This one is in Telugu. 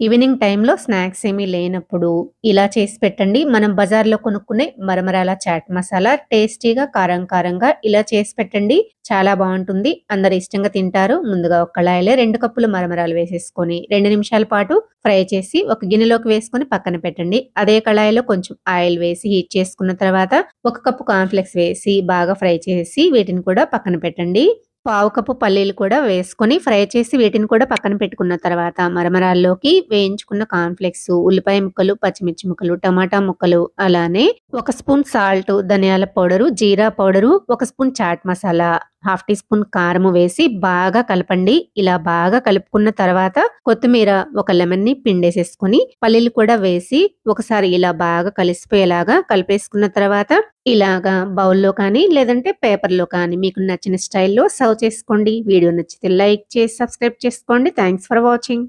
ఈవినింగ్ టైంలో స్నాక్స్ ఏమీ లేనప్పుడు ఇలా చేసి పెట్టండి. మనం బజార్‌లో కొనుక్కునే మరమరాల చాట్ మసాలా టేస్టీగా, కారం కారంగా ఇలా చేసి పెట్టండి. చాలా బావుంటుంది. అందరూ ఇష్టంగా తింటారు. ముందుగా ఒక కళాయిలో 2 కప్పులు మరమరాలు వేసేసుకొని 2 నిమిషాల పాటు ఫ్రై చేసి ఒక గిన్నెలోకి వేసుకొని పక్కన పెట్టండి. అదే కళాయిలో కొంచెం ఆయిల్ వేసి హీట్ చేసుకున్న తర్వాత 1 కప్పు కార్న్‌ఫ్లెక్స్ వేసి బాగా ఫ్రై చేసి వీటిని కూడా పక్కన పెట్టండి. పావు కప్పు పల్లీలు కూడా వేసుకొని ఫ్రై చేసి వీటిని కూడా పక్కన పెట్టుకున్న తర్వాత మరమరాల్లోకి వేయించుకున్న కార్న్‌ఫ్లెక్స్, ఉల్లిపాయ ముక్కలు, పచ్చిమిర్చి ముక్కలు, టమాటా ముక్కలు, అలానే 1 స్పూన్ సాల్ట్, ధనియాల powder, jeera powder, 1 spoon chaat masala, half teaspoon కారము వేసి బాగా కలపండి. ఇలా బాగా కలుపుకున్న తర్వాత కొత్తిమీర, ఒక లెమన్‌ని పిండేసేసుకొని పల్లీలు కూడా వేసి ఒకసారి ఇలా బాగా కలిసిపోయేలాగా కలిపేసుకున్న తర్వాత ఇలాగా బౌల్‌లో కానీ, లేదంటే పేపర్‌లో కానీ మీకు నచ్చిన స్టైల్‌లో సర్వ్ చేసుకోండి. వీడియో నచ్చితే లైక్ చేసి, సబ్స్క్రైబ్ చేసుకోండి. Thanks for watching.